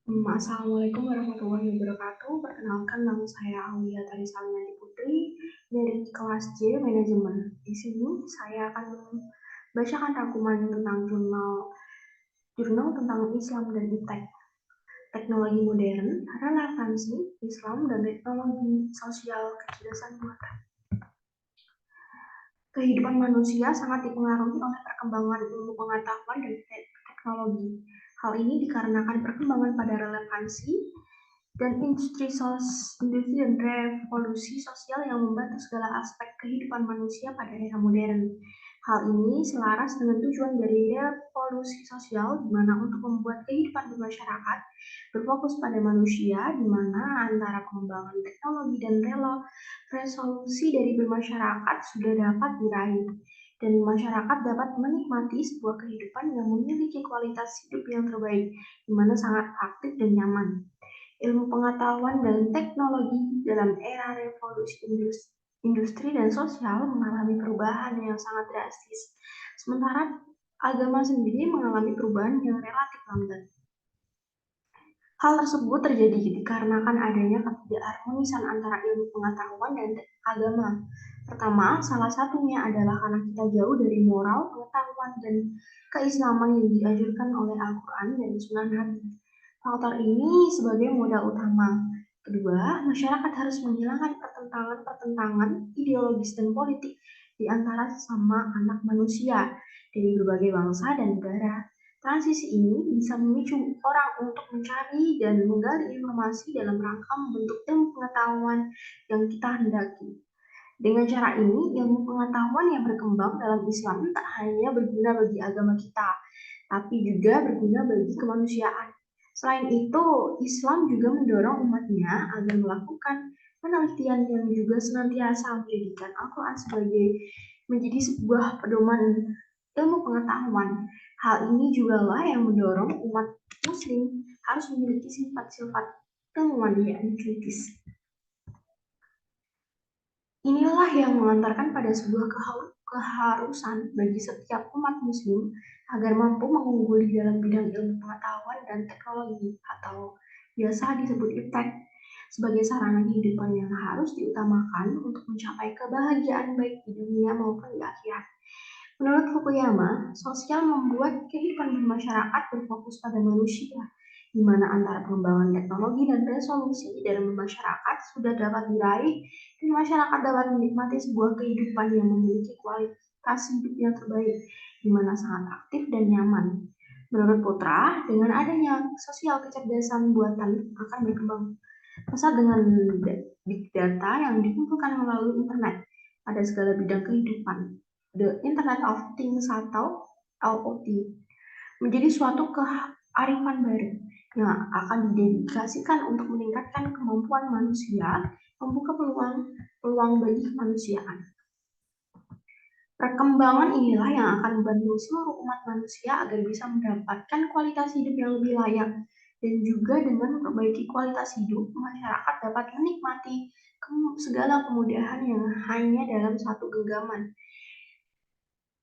Assalamualaikum warahmatullahi wabarakatuh. Perkenalkan nama saya Aulia Tarisalyanti Putri dari kelas J Manajemen. Di sini saya akan membacakan rangkuman tentang jurnal tentang Islam dan Iptek, teknologi modern, relevansi Islam dan teknologi sosial kecerdasan buatan. Kehidupan manusia sangat dipengaruhi oleh perkembangan ilmu pengetahuan dan teknologi. Hal ini dikarenakan perkembangan pada relevansi dan industri dan revolusi sosial yang membantu segala aspek kehidupan manusia pada era modern. Hal ini selaras dengan tujuan dari revolusi sosial, di mana untuk membuat kehidupan bermasyarakat berfokus pada manusia, di mana antara pengembangan teknologi dan resolusi dari bermasyarakat sudah dapat diraih, dan masyarakat dapat menikmati sebuah kehidupan yang memiliki kualitas hidup yang terbaik, di mana sangat aktif dan nyaman. Ilmu pengetahuan dan teknologi dalam era revolusi industri dan sosial mengalami perubahan yang sangat drastis, sementara agama sendiri mengalami perubahan yang relatif lambat. Hal tersebut terjadi dikarenakan adanya ketidakharmonisan antara ilmu pengetahuan dan agama. Pertama, salah satunya adalah karena kita jauh dari moral, pengetahuan, dan keislaman yang dianjurkan oleh Al-Quran dan Sunnah Nabi. Faktor ini sebagai modal utama. Kedua, masyarakat harus menghilangkan pertentangan ideologis dan politik di antara sesama anak manusia dari berbagai bangsa dan negara. Transisi ini bisa memicu orang untuk mencari dan menggali informasi dalam rangka membentuk ilmu pengetahuan yang kita hendaki. Dengan cara ini, ilmu pengetahuan yang berkembang dalam Islam tak hanya berguna bagi agama kita, tapi juga berguna bagi kemanusiaan. Selain itu, Islam juga mendorong umatnya agar melakukan penelitian yang juga senantiasa menjadikan Al-Quran sebagai menjadi sebuah pedoman ilmu pengetahuan. Hal ini juga lah yang mendorong umat muslim harus memiliki sifat-sifat ilmuwan yang kritis. Inilah yang mengantarkan pada sebuah keharusan bagi setiap umat muslim agar mampu mengungguli dalam bidang ilmu pengetahuan dan teknologi atau biasa disebut iptek sebagai sarana kehidupan yang harus diutamakan untuk mencapai kebahagiaan baik di dunia maupun di akhirat. Menurut Fukuyama, sosial membuat kehidupan bermasyarakat berfokus pada manusia, di mana antara pengembangan teknologi dan resolusi dalam masyarakat sudah dapat diraih, dan masyarakat dapat menikmati sebuah kehidupan yang memiliki kualitas hidup yang terbaik, di mana sangat aktif dan nyaman. Menurut Putra, dengan adanya sosial kecerdasan buatan akan berkembang pesat dengan big data yang dikumpulkan melalui internet pada segala bidang kehidupan. The Internet of Things atau IoT menjadi suatu kearifan baru yang akan didedikasikan untuk meningkatkan kemampuan manusia, membuka peluang bagi kemanusiaan. Perkembangan inilah yang akan membantu seluruh umat manusia agar bisa mendapatkan kualitas hidup yang lebih layak, dan juga dengan memperbaiki kualitas hidup, masyarakat dapat menikmati segala kemudahan yang hanya dalam satu genggaman.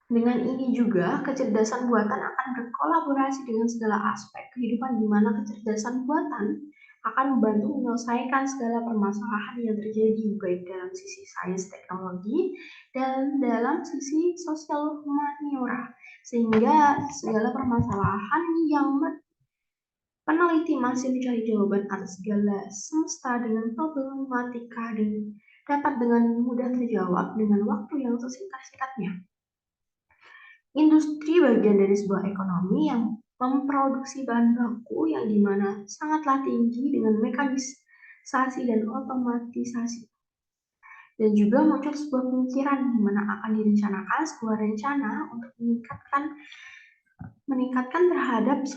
Dengan ini juga, kecerdasan buatan akan berkolaborasi dengan segala aspek kehidupan, di mana kecerdasan buatan akan membantu menyelesaikan segala permasalahan yang terjadi, baik dalam sisi sains teknologi dan dalam sisi sosial humaniora, sehingga segala permasalahan yang peneliti masih mencari jawaban atas segala semesta dengan problematika dan dapat dengan mudah terjawab dengan waktu yang sesingkat-singkatnya. Industri bagian dari sebuah ekonomi yang memproduksi bahan baku yang dimana sangatlah tinggi dengan mekanisasi dan otomatisasi. Dan juga muncul sebuah pemikiran di mana akan direncanakan sebuah rencana untuk meningkatkan terhadap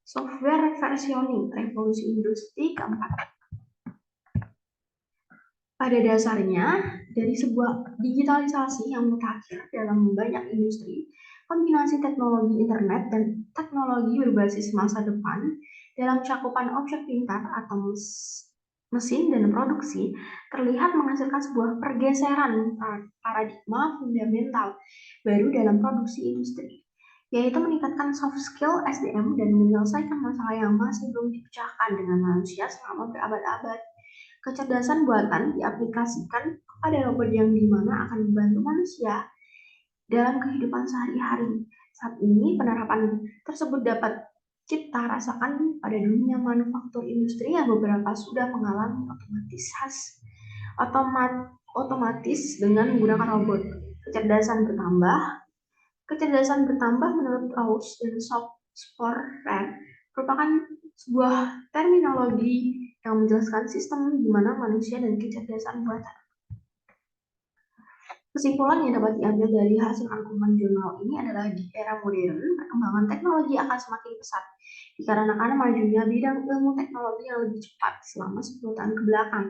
software versioning revolusi industri keempat. Pada dasarnya, dari sebuah digitalisasi yang mutakhir dalam banyak industri, kombinasi teknologi internet dan teknologi berbasis masa depan dalam cakupan objek pintar atau mesin dan produksi terlihat menghasilkan sebuah pergeseran paradigma fundamental baru dalam produksi industri, yaitu meningkatkan soft skill SDM dan menyelesaikan masalah yang masih belum dipecahkan dengan manusia selama berabad-abad. Kecerdasan buatan diaplikasikan kepada robot yang dimana akan membantu manusia dalam kehidupan sehari-hari. Saat ini penerapan tersebut dapat kita rasakan pada dunia manufaktur industri yang beberapa sudah mengalami otomatis dengan menggunakan robot. Kecerdasan bertambah Kecerdasan bertambah menurut Rawls dan Sporrer merupakan sebuah terminologi yang menjelaskan sistem di mana manusia dan kecerdasan buatan. Kesimpulan yang dapat diambil dari hasil rangkuman jurnal ini adalah di era modern, perkembangan teknologi akan semakin pesat dikarenakan majunya bidang ilmu teknologi yang lebih cepat selama 10 tahun ke belakang.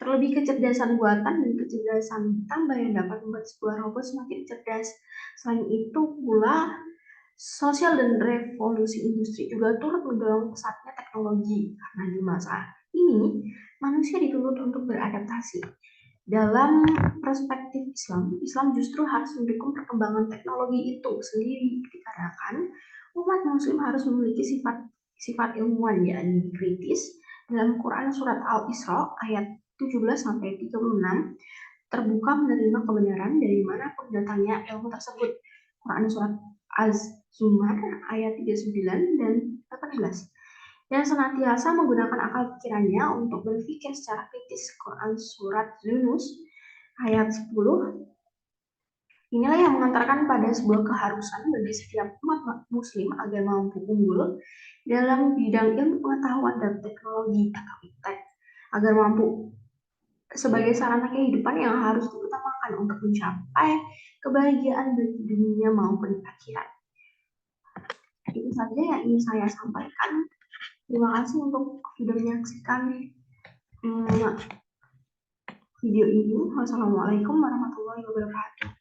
Terlebih kecerdasan buatan dan kecerdasan tambah yang dapat membuat sebuah robot semakin cerdas. Selain itu pula, sosial dan revolusi industri juga turut mendorong pesatnya teknologi karena di masa ini manusia dituntut untuk beradaptasi. Dalam perspektif Islam, Islam justru harus mendukung perkembangan teknologi itu sendiri dikarenakan umat muslim harus memiliki sifat ilmuwan yakni kritis. Dalam Quran surat Al-Isra ayat 17 sampai 36 terbuka menerima kebenaran dari manapun datangnya ilmu tersebut. Quran surat Az-Zumar ayat 39 dan 18. Dan senantiasa menggunakan akal pikirannya untuk berpikir secara kritis. Quran Surat Yunus ayat 10. Inilah yang mengantarkan pada sebuah keharusan bagi setiap umat muslim agar mampu unggul dalam bidang ilmu pengetahuan dan teknologi atau iptek, agar mampu sebagai sarana kehidupan yang harus diutamakan untuk mencapai kebahagiaan bagi dunia maupun akhirat. Itu saja yang ingin saya sampaikan. Terima kasih untuk sudah menyaksikan video ini. Wassalamualaikum warahmatullahi wabarakatuh.